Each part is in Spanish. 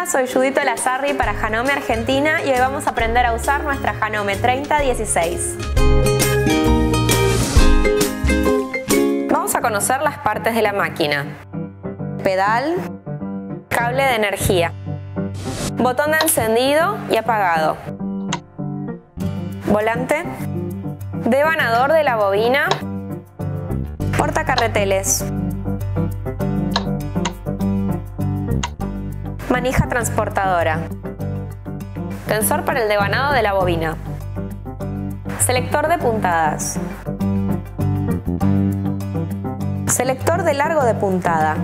Hola, soy Judith Lazarri para Janome Argentina y hoy vamos a aprender a usar nuestra Janome 3016. Vamos a conocer las partes de la máquina: pedal, cable de energía, botón de encendido y apagado, volante, devanador de la bobina, portacarreteles, manija transportadora, tensor para el devanado de la bobina, selector de puntadas, selector de largo de puntada,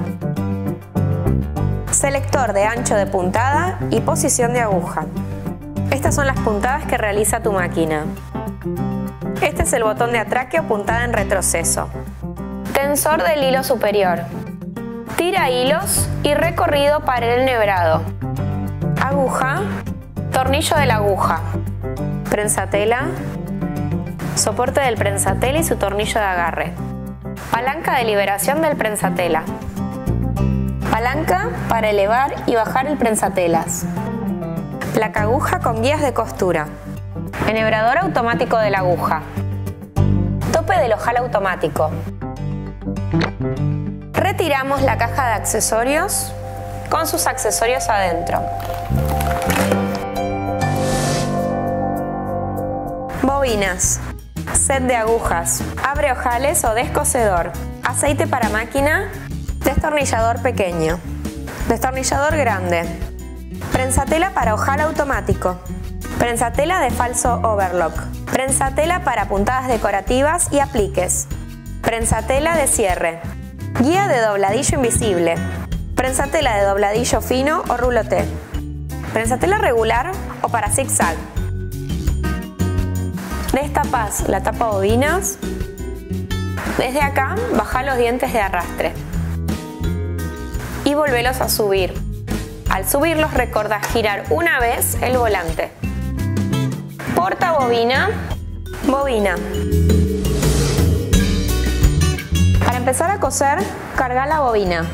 selector de ancho de puntada y posición de aguja. Estas son las puntadas que realiza tu máquina. Este es el botón de atraque o puntada en retroceso. Tensor del hilo superior. Tira hilos y recorrido para el enhebrado. Aguja. Tornillo de la aguja. Prensatela. Soporte del prensatela y su tornillo de agarre. Palanca de liberación del prensatela. Palanca para elevar y bajar el prensatelas. Placa aguja con guías de costura. Enhebrador automático de la aguja. Tope del ojal automático. Retiramos la caja de accesorios con sus accesorios adentro. Bobinas. Set de agujas. Abre ojales o descosedor. Aceite para máquina. Destornillador pequeño. Destornillador grande. Prensatela para ojal automático. Prensatela de falso overlock. Prensatela para puntadas decorativas y apliques. Prensatela de cierre. Guía de dobladillo invisible. Prensatela de dobladillo fino o rouloté. Prensatela regular o para zigzag. Destapás la tapa bobinas. Desde acá bajá los dientes de arrastre y volvelos a subir. Al subirlos recordá girar una vez el volante. Porta bobina, bobina. Para empezar a coser, carga la bobina.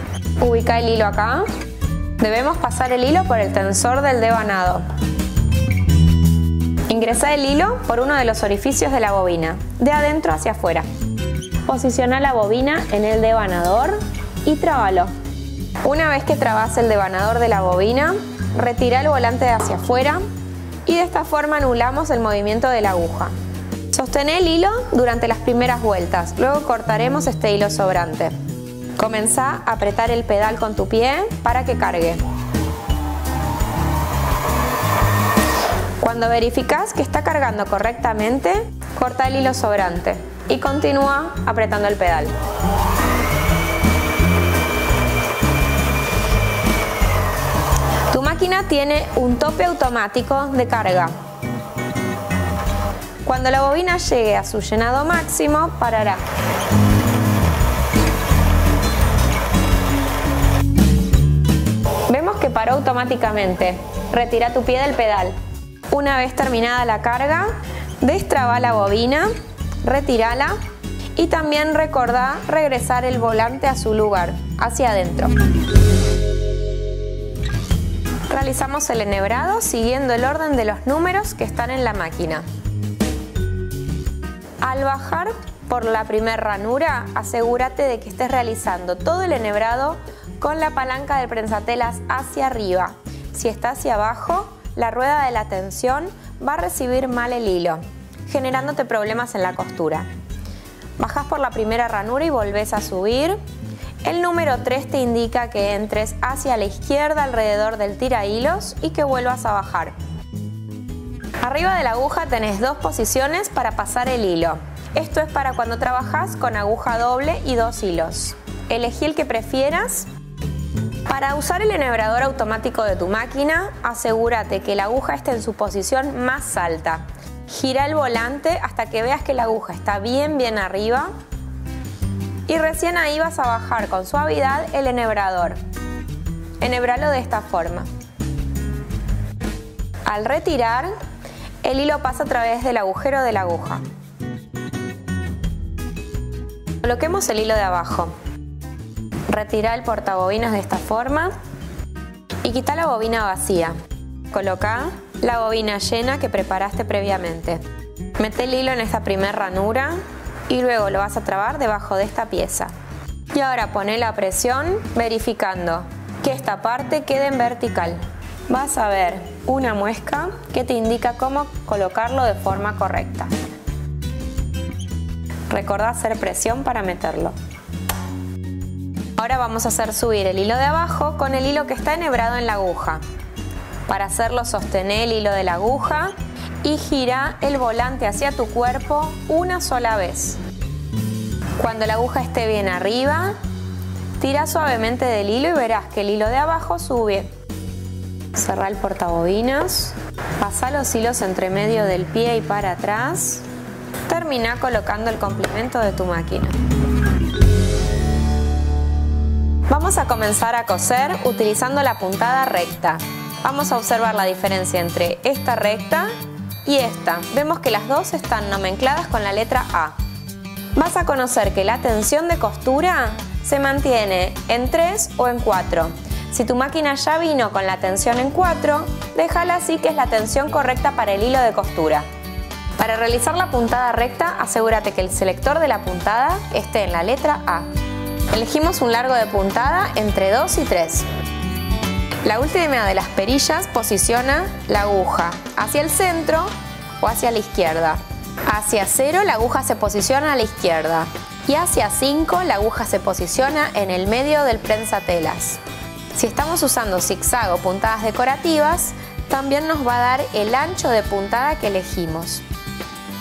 Ubica el hilo acá. Debemos pasar el hilo por el tensor del devanado. Ingresa el hilo por uno de los orificios de la bobina, de adentro hacia afuera. Posiciona la bobina en el devanador y trábalo. Una vez que trabas el devanador de la bobina, retira el volante hacia afuera y de esta forma anulamos el movimiento de la aguja. Sostén el hilo durante las primeras vueltas, luego cortaremos este hilo sobrante. Comenzá a apretar el pedal con tu pie para que cargue. Cuando verificás que está cargando correctamente, corta el hilo sobrante y continúa apretando el pedal. Tu máquina tiene un tope automático de carga. Cuando la bobina llegue a su llenado máximo, parará. Vemos que paró automáticamente. Retira tu pie del pedal. Una vez terminada la carga, destraba la bobina, retírala y también recordá regresar el volante a su lugar, hacia adentro. Realizamos el enhebrado siguiendo el orden de los números que están en la máquina. Al bajar por la primera ranura, asegúrate de que estés realizando todo el enhebrado con la palanca del prensatelas hacia arriba. Si está hacia abajo, la rueda de la tensión va a recibir mal el hilo, generándote problemas en la costura. Bajás por la primera ranura y volvés a subir. El número 3 te indica que entres hacia la izquierda alrededor del tirahilos y que vuelvas a bajar. Arriba de la aguja tenés dos posiciones para pasar el hilo. Esto es para cuando trabajás con aguja doble y dos hilos. Elegí el que prefieras. Para usar el enhebrador automático de tu máquina, asegúrate que la aguja esté en su posición más alta. Gira el volante hasta que veas que la aguja está bien arriba y recién ahí vas a bajar con suavidad el enhebrador. Enhebralo de esta forma. Al retirar, el hilo pasa a través del agujero de la aguja. Coloquemos el hilo de abajo. Retira el portabobinas de esta forma Y quita la bobina vacía. Coloca la bobina llena que preparaste previamente. Mete el hilo en esta primera ranura y luego lo vas a trabar debajo de esta pieza. Y ahora poné la presión verificando que esta parte quede en vertical. Vas a ver una muesca que te indica cómo colocarlo de forma correcta. Recordá hacer presión para meterlo. Ahora vamos a hacer subir el hilo de abajo con el hilo que está enhebrado en la aguja. Para hacerlo, sostené el hilo de la aguja y gira el volante hacia tu cuerpo una sola vez. Cuando la aguja esté bien arriba, tira suavemente del hilo y verás que el hilo de abajo sube. Cerrá el portabobinas, pasá los hilos entre medio del pie y para atrás. Termina colocando el complemento de tu máquina. Vamos a comenzar a coser utilizando la puntada recta. Vamos a observar la diferencia entre esta recta y esta. Vemos que las dos están nomencladas con la letra A. Vas a conocer que la tensión de costura se mantiene en 3 o en 4. Si tu máquina ya vino con la tensión en 4, déjala así, que es la tensión correcta para el hilo de costura. Para realizar la puntada recta, asegúrate que el selector de la puntada esté en la letra A. Elegimos un largo de puntada entre 2 y 3. La última de las perillas posiciona la aguja hacia el centro o hacia la izquierda. Hacia 0 la aguja se posiciona a la izquierda y hacia 5 la aguja se posiciona en el medio del prensatelas. Si estamos usando zigzag o puntadas decorativas, también nos va a dar el ancho de puntada que elegimos.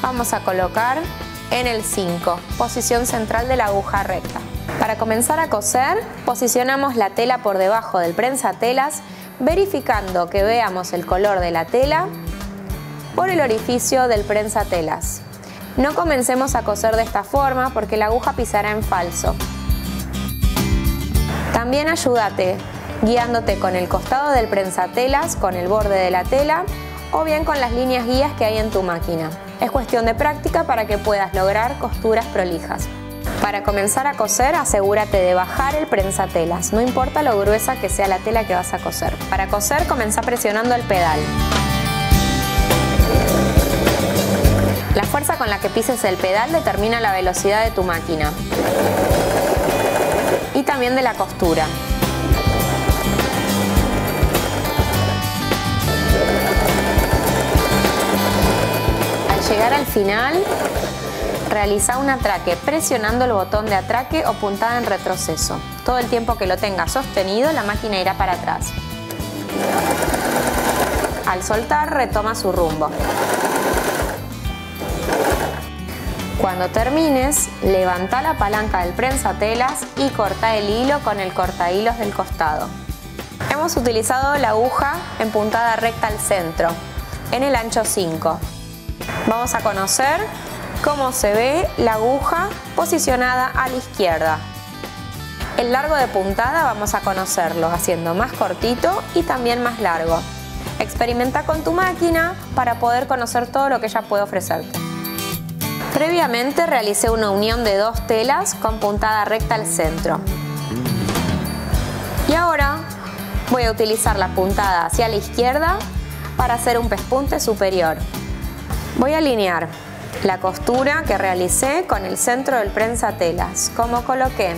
Vamos a colocar en el 5, posición central de la aguja recta. Para comenzar a coser, posicionamos la tela por debajo del prensatelas, verificando que veamos el color de la tela por el orificio del prensatelas. No comencemos a coser de esta forma porque la aguja pisará en falso. También ayúdate guiándote con el costado del prensatelas, con el borde de la tela o bien con las líneas guías que hay en tu máquina. Es cuestión de práctica para que puedas lograr costuras prolijas. Para comenzar a coser, asegúrate de bajar el prensatelas, no importa lo gruesa que sea la tela que vas a coser. Para coser, comenzá presionando el pedal. La fuerza con la que pises el pedal determina la velocidad de tu máquina y también de la costura. Al llegar al final, realiza un atraque presionando el botón de atraque o puntada en retroceso. Todo el tiempo que lo tengas sostenido, la máquina irá para atrás. Al soltar, retoma su rumbo. Cuando termines, levanta la palanca del prensatelas y corta el hilo con el cortahilos del costado. Hemos utilizado la aguja en puntada recta al centro, en el ancho 5. Vamos a conocer cómo se ve la aguja posicionada a la izquierda. El largo de puntada vamos a conocerlo haciendo más cortito y también más largo. Experimenta con tu máquina para poder conocer todo lo que ella puede ofrecerte. Previamente realicé una unión de 2 telas con puntada recta al centro. Y ahora voy a utilizar la puntada hacia la izquierda para hacer un pespunte superior. Voy a alinear la costura que realicé con el centro del prensatelas. Como coloqué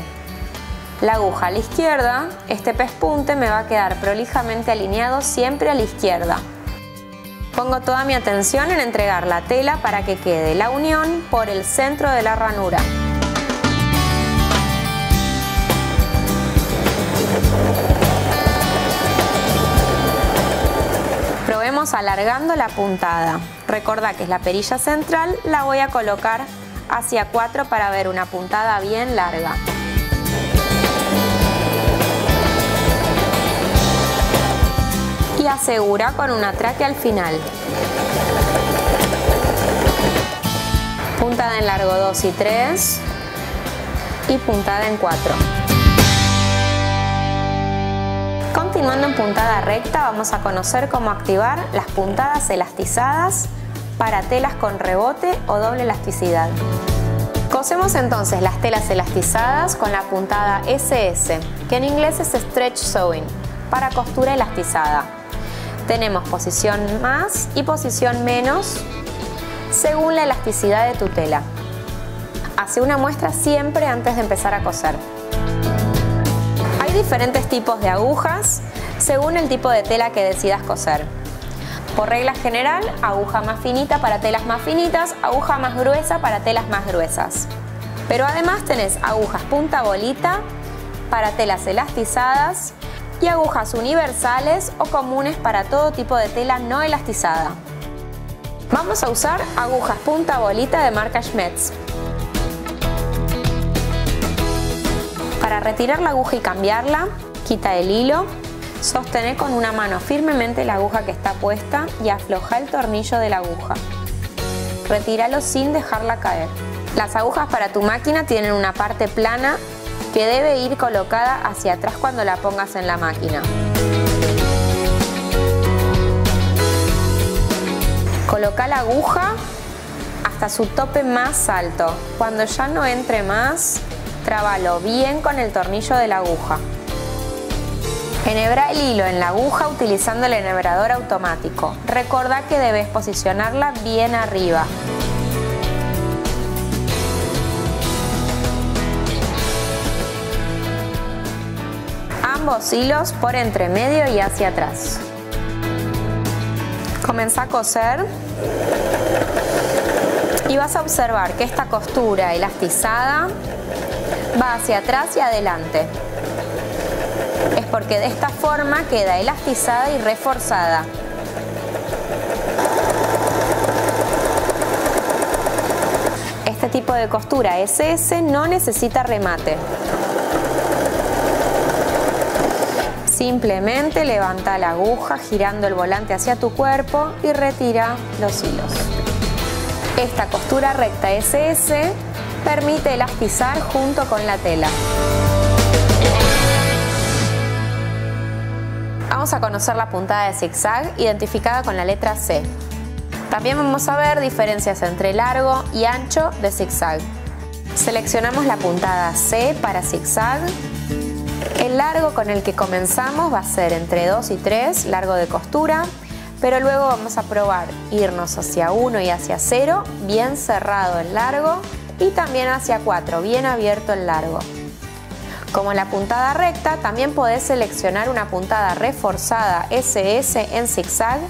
la aguja a la izquierda, este pespunte me va a quedar prolijamente alineado siempre a la izquierda. Pongo toda mi atención en entregar la tela para que quede la unión por el centro de la ranura. Probemos alargando la puntada. Recordá que es la perilla central, la voy a colocar hacia 4 para ver una puntada bien larga. Y asegura con un atraque al final. Puntada en largo 2 y 3 y puntada en 4. Continuando en puntada recta, vamos a conocer cómo activar las puntadas elastizadas para telas con rebote o doble elasticidad. Cosemos entonces las telas elastizadas con la puntada SS, que en inglés es Stretch Sewing. para costura elastizada. Tenemos posición más y posición menos según la elasticidad de tu tela. Hace una muestra siempre antes de empezar a coser. Hay diferentes tipos de agujas según el tipo de tela que decidas coser. Por regla general, aguja más finita para telas más finitas, aguja más gruesa para telas más gruesas. Pero además tenés agujas punta bolita para telas elastizadas y agujas universales o comunes para todo tipo de tela no elastizada. Vamos a usar agujas punta bolita de marca Schmetz. Para retirar la aguja y cambiarla, quita el hilo, sostené con una mano firmemente la aguja que está puesta y afloja el tornillo de la aguja. Retíralo sin dejarla caer. Las agujas para tu máquina tienen una parte plana que debe ir colocada hacia atrás cuando la pongas en la máquina. Coloca la aguja hasta su tope más alto. Cuando ya no entre más, trábalo bien con el tornillo de la aguja. Enhebra el hilo en la aguja utilizando el enhebrador automático. Recordá que debes posicionarla bien arriba. Ambos hilos por entre medio y hacia atrás. Comenzá a coser y vas a observar que esta costura elastizada va hacia atrás y adelante. Es porque de esta forma queda elastizada y reforzada. Este tipo de costura SS no necesita remate. Simplemente levanta la aguja girando el volante hacia tu cuerpo y retira los hilos. Esta costura recta SS permite elastizar junto con la tela. Vamos a conocer la puntada de zigzag identificada con la letra C. También vamos a ver diferencias entre largo y ancho de zigzag. Seleccionamos la puntada C para zigzag. El largo con el que comenzamos va a ser entre 2 y 3, largo de costura, pero luego vamos a probar irnos hacia 1 y hacia 0, bien cerrado el largo, y también hacia 4, bien abierto el largo. Como la puntada recta, también podés seleccionar una puntada reforzada SS en zigzag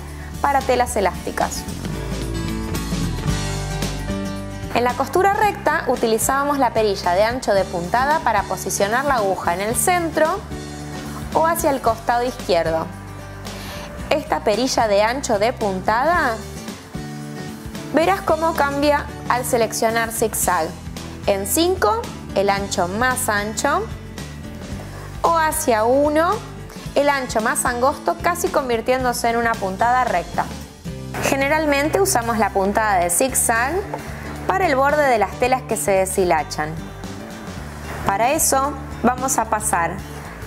para telas elásticas. En la costura recta utilizábamos la perilla de ancho de puntada para posicionar la aguja en el centro o hacia el costado izquierdo. Esta perilla de ancho de puntada, verás cómo cambia al seleccionar zigzag. En 5, el ancho más ancho, o hacia 1, el ancho más angosto, casi convirtiéndose en una puntada recta. Generalmente usamos la puntada de zigzag para el borde de las telas que se deshilachan. Para eso vamos a pasar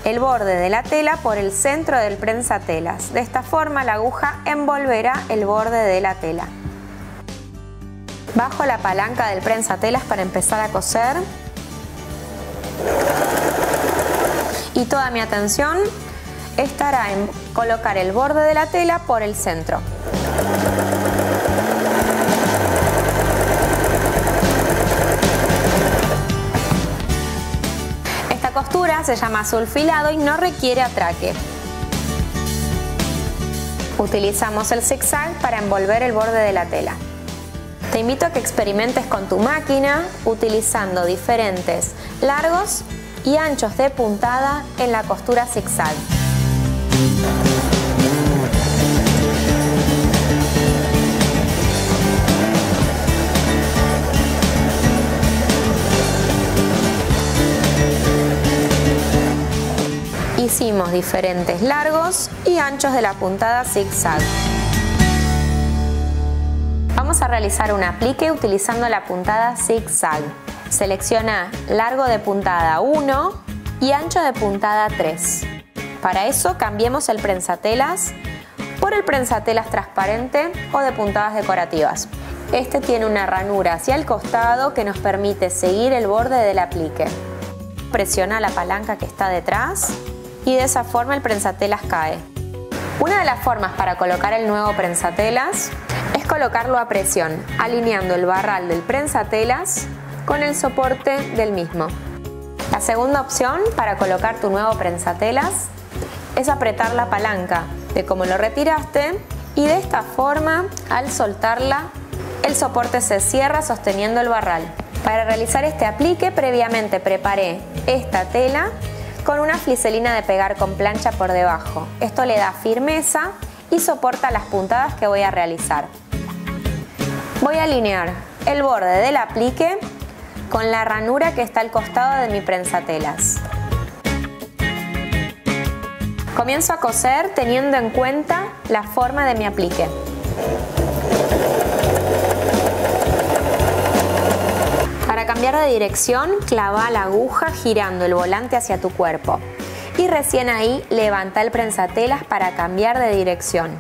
el borde de la tela por el centro del prensatelas. De esta forma la aguja envolverá el borde de la tela. Bajo la palanca del prensatelas para empezar a coser. Y toda mi atención estará en colocar el borde de la tela por el centro. Esta costura se llama sulfilado y no requiere atraque. Utilizamos el zigzag para envolver el borde de la tela. Te invito a que experimentes con tu máquina utilizando diferentes largos y anchos de puntada en la costura zigzag. Hicimos diferentes largos y anchos de la puntada zigzag. Vamos a realizar un aplique utilizando la puntada zigzag. Selecciona largo de puntada 1 y ancho de puntada 3. Para eso cambiemos el prensatelas por el prensatelas transparente o de puntadas decorativas. Este tiene una ranura hacia el costado que nos permite seguir el borde del aplique. Presiona la palanca que está detrás y de esa forma el prensatelas cae. Una de las formas para colocar el nuevo prensatelas es colocarlo a presión, alineando el barral del prensatelas con el soporte del mismo. La segunda opción para colocar tu nuevo prensatelas es apretar la palanca de cómo lo retiraste y de esta forma, al soltarla, el soporte se cierra sosteniendo el barral. Para realizar este aplique, previamente preparé esta tela con una fliselina de pegar con plancha por debajo. Esto le da firmeza y soporta las puntadas que voy a realizar. Voy a alinear el borde del aplique con la ranura que está al costado de mi prensatelas. Comienzo a coser teniendo en cuenta la forma de mi aplique. Para cambiar de dirección, clava la aguja girando el volante hacia tu cuerpo y recién ahí levanta el prensatelas para cambiar de dirección.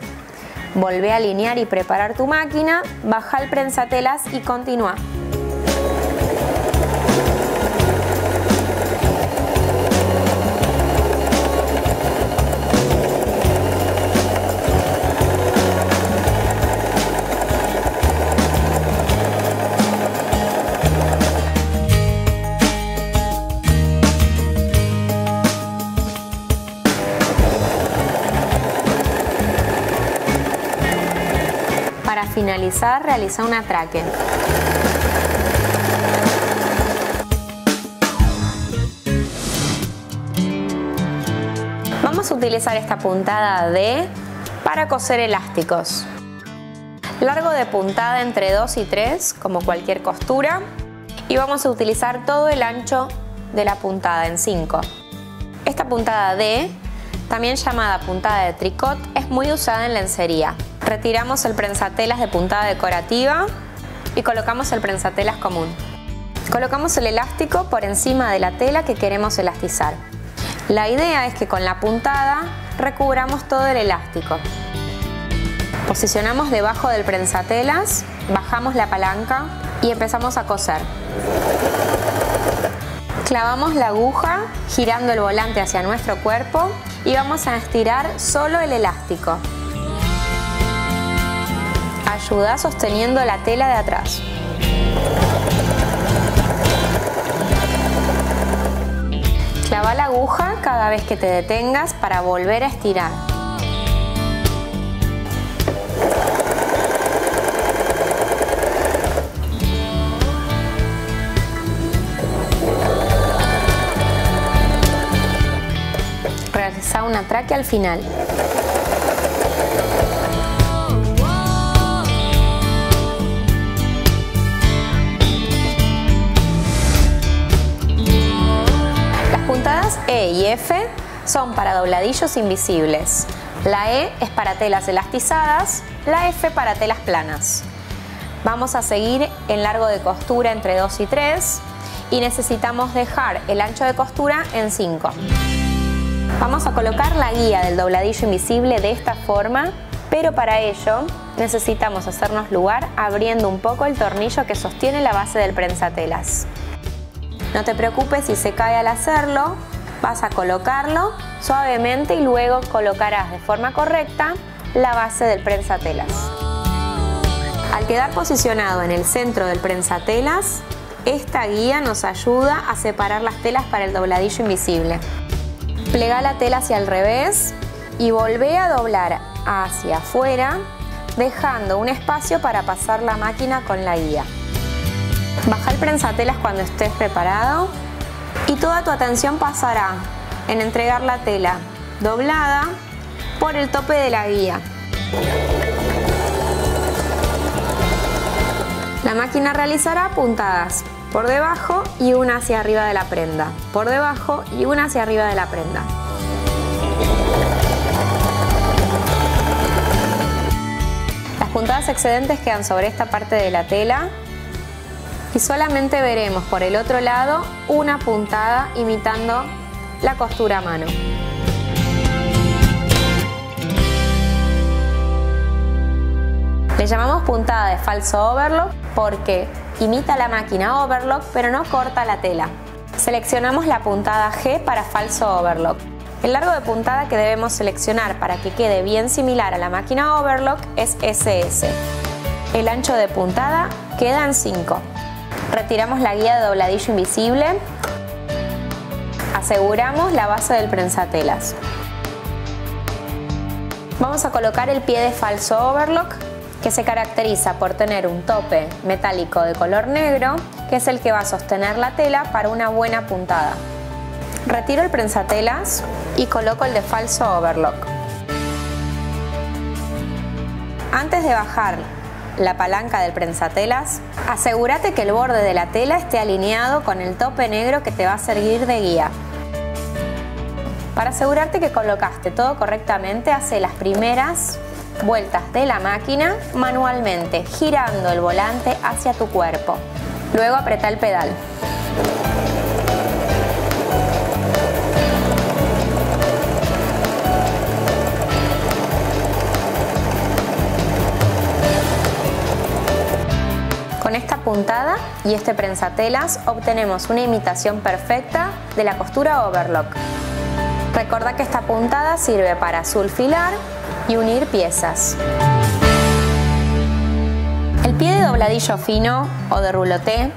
Volvé a alinear y preparar tu máquina, baja el prensatelas y continúa. Para finalizar, realiza un atraque. Vamos a utilizar esta puntada D para coser elásticos. Largo de puntada entre 2 y 3, como cualquier costura. Y vamos a utilizar todo el ancho de la puntada en 5. Esta puntada D, también llamada puntada de tricot, es muy usada en lencería. Retiramos el prensatelas de puntada decorativa y colocamos el prensatelas común. Colocamos el elástico por encima de la tela que queremos elastizar. La idea es que con la puntada recubramos todo el elástico. Posicionamos debajo del prensatelas, bajamos la palanca y empezamos a coser. Clavamos la aguja girando el volante hacia nuestro cuerpo y vamos a estirar solo el elástico. Ayuda sosteniendo la tela de atrás. Clava la aguja cada vez que te detengas para volver a estirar. Realiza un atraque al final. Puntadas E y F son para dobladillos invisibles. La E es para telas elastizadas, la F para telas planas. Vamos a seguir en largo de costura entre 2 y 3 y necesitamos dejar el ancho de costura en 5. Vamos a colocar la guía del dobladillo invisible de esta forma, pero para ello necesitamos hacernos lugar abriendo un poco el tornillo que sostiene la base del prensatelas. No te preocupes si se cae al hacerlo, vas a colocarlo suavemente y luego colocarás de forma correcta la base del prensatelas. Al quedar posicionado en el centro del prensatelas, esta guía nos ayuda a separar las telas para el dobladillo invisible. Plega la tela hacia el revés y volvé a doblar hacia afuera, dejando un espacio para pasar la máquina con la guía. Baja el prensatelas cuando estés preparado y toda tu atención pasará en entregar la tela doblada por el tope de la guía. La máquina realizará puntadas por debajo y una hacia arriba de la prenda, por debajo y una hacia arriba de la prenda. Las puntadas excedentes quedan sobre esta parte de la tela y solamente veremos por el otro lado una puntada imitando la costura a mano. Le llamamos puntada de falso overlock porque imita la máquina overlock pero no corta la tela. Seleccionamos la puntada G para falso overlock. El largo de puntada que debemos seleccionar para que quede bien similar a la máquina overlock es SS. El ancho de puntada queda en 5. Retiramos la guía de dobladillo invisible. Aseguramos la base del prensatelas. Vamos a colocar el pie de falso overlock, que se caracteriza por tener un tope metálico de color negro, que es el que va a sostener la tela para una buena puntada. Retiro el prensatelas y coloco el de falso overlock. Antes de bajar la palanca del prensatelas, asegúrate que el borde de la tela esté alineado con el tope negro que te va a servir de guía. Para asegurarte que colocaste todo correctamente, hace las primeras vueltas de la máquina manualmente, girando el volante hacia tu cuerpo. Luego apretá el pedal. Con esta puntada y este prensatelas obtenemos una imitación perfecta de la costura overlock. Recordá que esta puntada sirve para sulfilar y unir piezas. El pie de dobladillo fino o de rouloté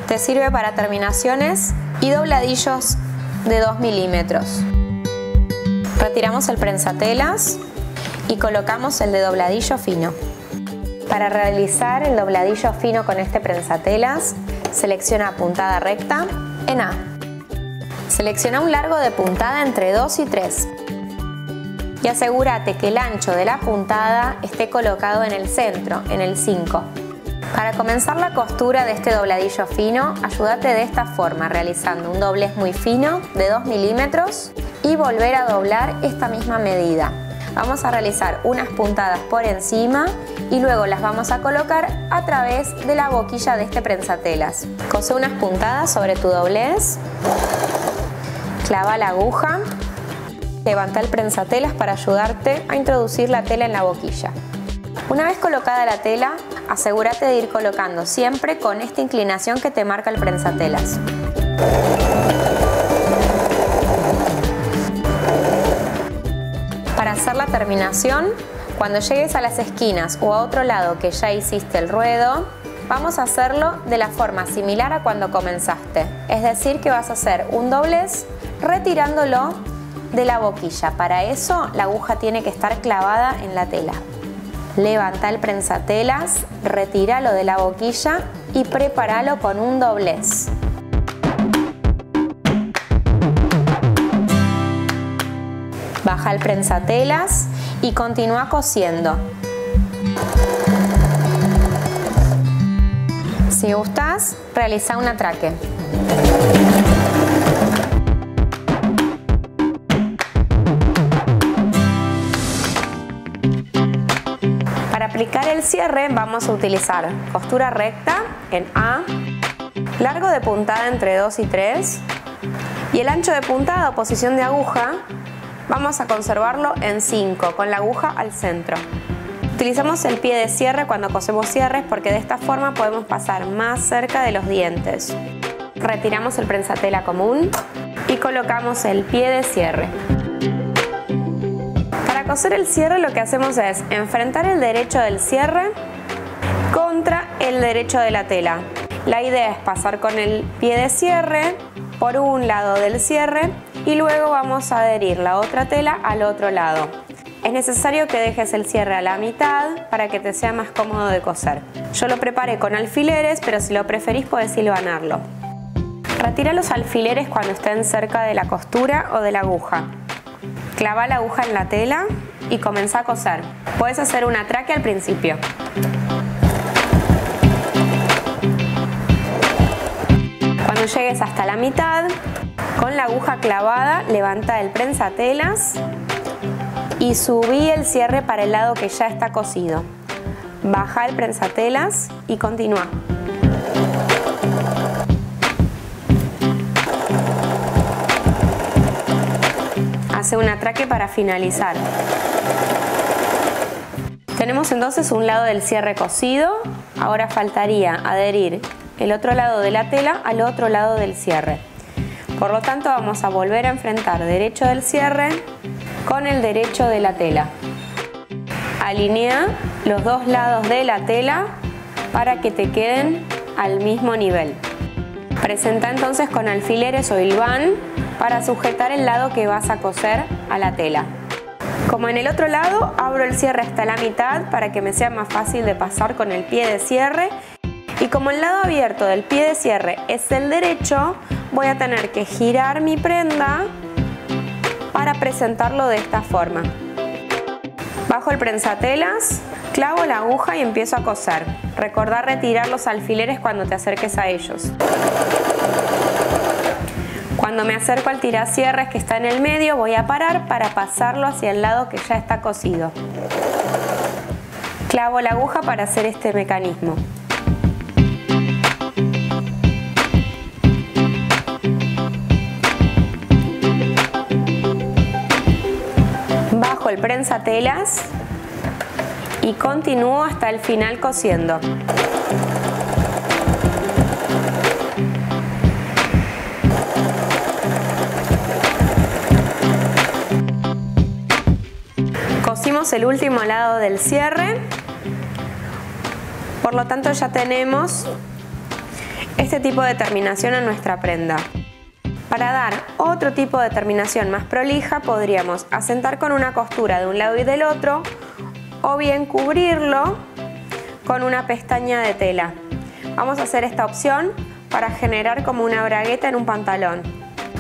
te sirve para terminaciones y dobladillos de 2 milímetros. Retiramos el prensatelas y colocamos el de dobladillo fino. Para realizar el dobladillo fino con este prensatelas, selecciona puntada recta en A. Selecciona un largo de puntada entre 2 y 3. Y asegúrate que el ancho de la puntada esté colocado en el centro, en el 5. Para comenzar la costura de este dobladillo fino, ayúdate de esta forma, realizando un doblez muy fino de 2 milímetros y volver a doblar esta misma medida. Vamos a realizar unas puntadas por encima y luego las vamos a colocar a través de la boquilla de este prensatelas. Cose unas puntadas sobre tu doblez, clava la aguja, levanta el prensatelas para ayudarte a introducir la tela en la boquilla. Una vez colocada la tela, asegúrate de ir colocando siempre con esta inclinación que te marca el prensatelas. Para hacer la terminación, cuando llegues a las esquinas o a otro lado que ya hiciste el ruedo, vamos a hacerlo de la forma similar a cuando comenzaste. Es decir, que vas a hacer un doblez retirándolo de la boquilla. Para eso la aguja tiene que estar clavada en la tela. Levanta el prensatelas, retíralo de la boquilla y prepáralo con un doblez. Baja el prensatelas y continúa cosiendo. Si gustas, realiza un atraque. Para aplicar el cierre vamos a utilizar costura recta en A, largo de puntada entre 2 y 3 y el ancho de puntada o posición de aguja vamos a conservarlo en 5 con la aguja al centro. Utilizamos el pie de cierre cuando cosemos cierres porque de esta forma podemos pasar más cerca de los dientes. Retiramos el prensatela común y colocamos el pie de cierre. Para coser el cierre lo que hacemos es enfrentar el derecho del cierre contra el derecho de la tela. La idea es pasar con el pie de cierre por un lado del cierre y luego vamos a adherir la otra tela al otro lado. Es necesario que dejes el cierre a la mitad para que te sea más cómodo de coser. Yo lo preparé con alfileres, pero si lo preferís podés hilvanarlo. Retira los alfileres cuando estén cerca de la costura o de la aguja. Clava la aguja en la tela y comenzá a coser. Puedes hacer un atraque al principio. Cuando llegues hasta la mitad, con la aguja clavada, levanta el prensatelas y subí el cierre para el lado que ya está cosido. Baja el prensatelas y continúa. Hace un atraque para finalizar. Tenemos entonces un lado del cierre cosido. Ahora faltaría adherir el otro lado de la tela al otro lado del cierre. Por lo tanto, vamos a volver a enfrentar derecho del cierre con el derecho de la tela. Alinea los dos lados de la tela para que te queden al mismo nivel. Presenta entonces con alfileres o hilván para sujetar el lado que vas a coser a la tela. Como en el otro lado, abro el cierre hasta la mitad para que me sea más fácil de pasar con el pie de cierre. Y como el lado abierto del pie de cierre es el derecho, voy a tener que girar mi prenda para presentarlo de esta forma. Bajo el prensatelas, clavo la aguja y empiezo a coser. Recordá retirar los alfileres cuando te acerques a ellos. Cuando me acerco al tiracierres que está en el medio, voy a parar para pasarlo hacia el lado que ya está cosido. Clavo la aguja para hacer este mecanismo. Bajo el prensatelas y continúo hasta el final cosiendo. Cosimos el último lado del cierre, por lo tanto ya tenemos este tipo de terminación en nuestra prenda. Para dar otro tipo de terminación más prolija, podríamos asentar con una costura de un lado y del otro, o bien cubrirlo con una pestaña de tela. Vamos a hacer esta opción para generar como una bragueta en un pantalón.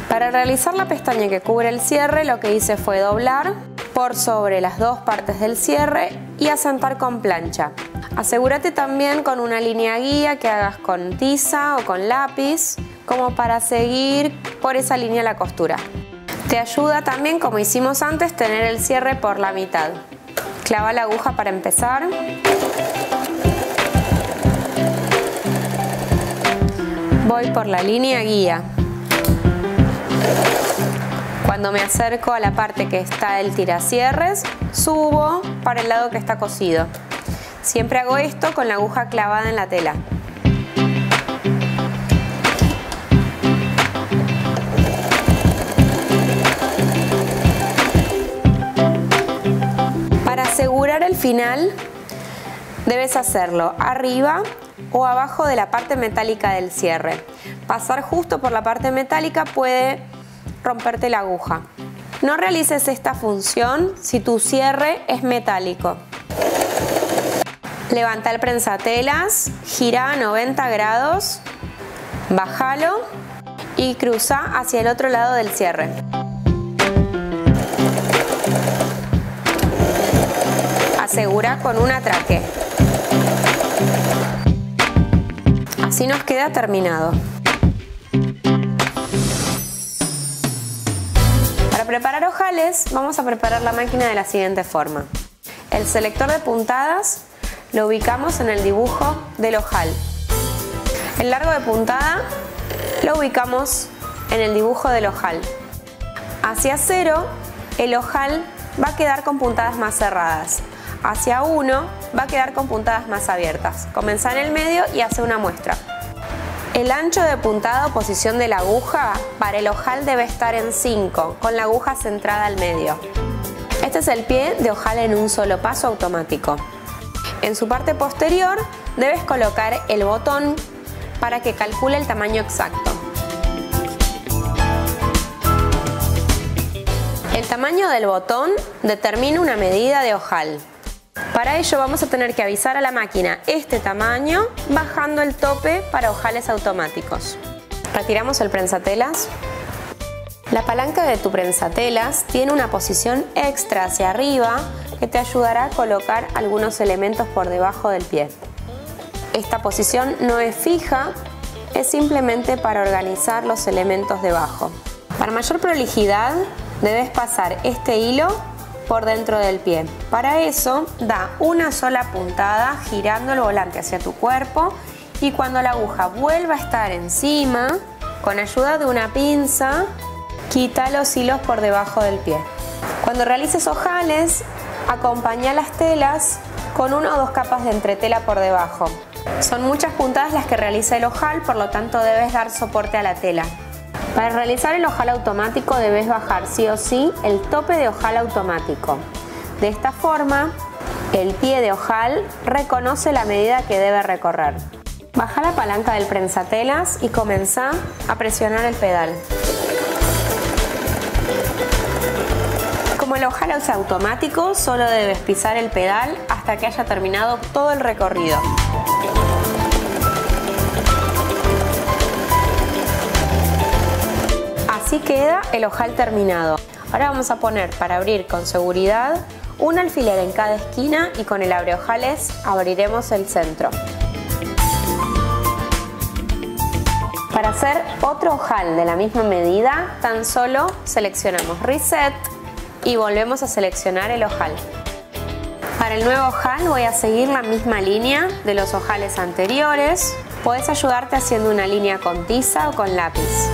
Para realizar la pestaña que cubre el cierre, lo que hice fue doblar por sobre las dos partes del cierre y asentar con plancha. Asegúrate también con una línea guía que hagas con tiza o con lápiz, como para seguir por esa línea la costura. Te ayuda también, como hicimos antes, tener el cierre por la mitad. Clava la aguja para empezar. Voy por la línea guía. Cuando me acerco a la parte que está el tiracierres, subo para el lado que está cosido. Siempre hago esto con la aguja clavada en la tela. Para asegurar el final, debes hacerlo arriba o abajo de la parte metálica del cierre. Pasar justo por la parte metálica puede romperte la aguja. No realices esta función si tu cierre es metálico. Levanta el prensatelas, gira a 90 grados, bájalo y cruza hacia el otro lado del cierre. Asegura con un atraque. Así nos queda terminado. Para preparar ojales, vamos a preparar la máquina de la siguiente forma. El selector de puntadas lo ubicamos en el dibujo del ojal. El largo de puntada lo ubicamos en el dibujo del ojal. Hacia 0, el ojal va a quedar con puntadas más cerradas. Hacia 1 va a quedar con puntadas más abiertas. Comenzá en el medio y hace una muestra. El ancho de puntada o posición de la aguja para el ojal debe estar en 5, con la aguja centrada al medio. Este es el pie de ojal en un solo paso automático. En su parte posterior debes colocar el botón para que calcule el tamaño exacto. El tamaño del botón determina una medida de ojal. Para ello vamos a tener que avisar a la máquina este tamaño bajando el tope para ojales automáticos. Retiramos el prensatelas. La palanca de tu prensatelas tiene una posición extra hacia arriba que te ayudará a colocar algunos elementos por debajo del pie. Esta posición no es fija, es simplemente para organizar los elementos debajo. Para mayor prolijidad debes pasar este hilo por dentro del pie. Para eso, da una sola puntada girando el volante hacia tu cuerpo y cuando la aguja vuelva a estar encima, con ayuda de una pinza, quita los hilos por debajo del pie. Cuando realices ojales, acompaña las telas con 1 o 2 capas de entretela por debajo. Son muchas puntadas las que realiza el ojal, por lo tanto debes dar soporte a la tela. Para realizar el ojal automático debes bajar sí o sí el tope de ojal automático. De esta forma, el pie de ojal reconoce la medida que debe recorrer. Baja la palanca del prensatelas y comenzá a presionar el pedal. Como el ojal es automático, solo debes pisar el pedal hasta que haya terminado todo el recorrido. Así queda el ojal terminado. Ahora vamos a poner para abrir con seguridad un alfiler en cada esquina y con el abreojales abriremos el centro. Para hacer otro ojal de la misma medida, tan solo seleccionamos Reset y volvemos a seleccionar el ojal. Para el nuevo ojal voy a seguir la misma línea de los ojales anteriores. Puedes ayudarte haciendo una línea con tiza o con lápiz.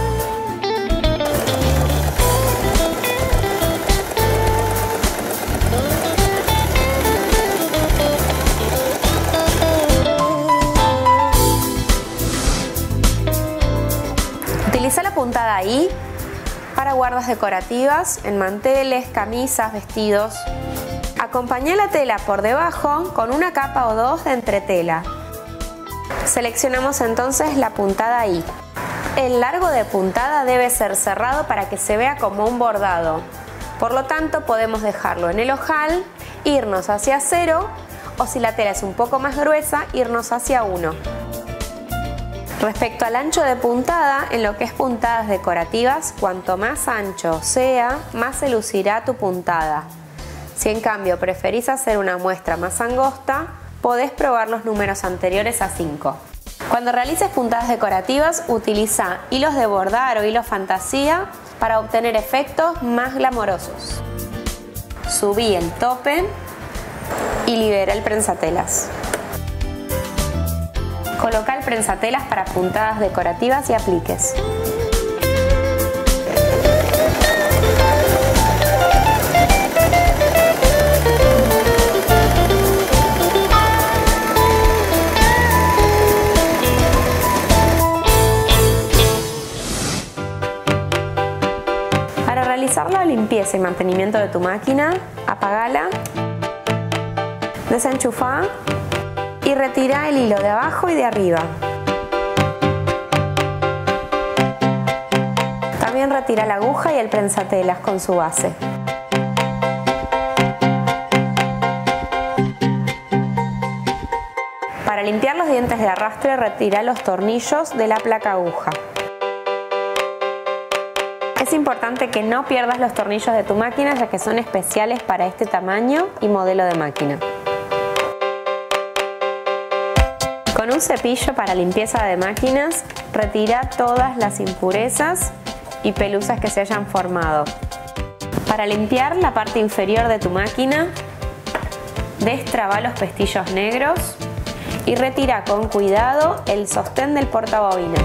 Utiliza la puntada I para guardas decorativas en manteles, camisas, vestidos. Acompaña la tela por debajo con una capa o dos de entretela. Seleccionamos entonces la puntada I. El largo de puntada debe ser cerrado para que se vea como un bordado. Por lo tanto, podemos dejarlo en el ojal, irnos hacia 0 o si la tela es un poco más gruesa, irnos hacia 1. Respecto al ancho de puntada, en lo que es puntadas decorativas, cuanto más ancho sea, más se lucirá tu puntada. Si en cambio preferís hacer una muestra más angosta, podés probar los números anteriores a 5. Cuando realices puntadas decorativas, utiliza hilos de bordar o hilo fantasía para obtener efectos más glamorosos. Subí el tope y libera el prensatelas. Coloca el prensatelas para puntadas decorativas y apliques. Para realizar la limpieza y mantenimiento de tu máquina, apagala, desenchufá y retira el hilo de abajo y de arriba. También retira la aguja y el prensatelas con su base. Para limpiar los dientes de arrastre, retira los tornillos de la placa aguja. Es importante que no pierdas los tornillos de tu máquina, ya que son especiales para este tamaño y modelo de máquina. Con un cepillo para limpieza de máquinas, retira todas las impurezas y pelusas que se hayan formado. Para limpiar la parte inferior de tu máquina, destraba los pestillos negros y retira con cuidado el sostén del portabobina.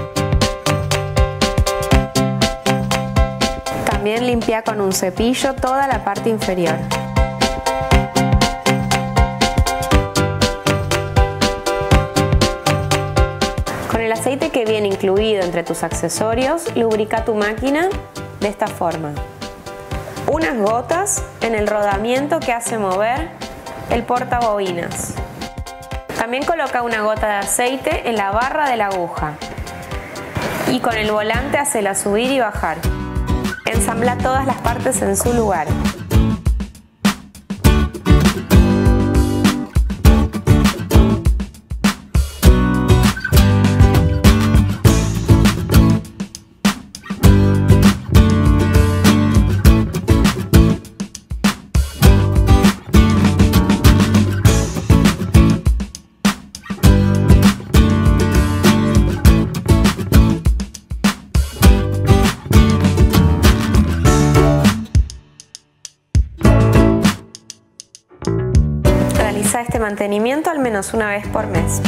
También limpia con un cepillo toda la parte inferior. Con el aceite que viene incluido entre tus accesorios, lubrica tu máquina de esta forma. Unas gotas en el rodamiento que hace mover el portabobinas. También coloca una gota de aceite en la barra de la aguja. Y con el volante hacela subir y bajar. Ensambla todas las partes en su lugar. Realiza este mantenimiento al menos una vez por mes.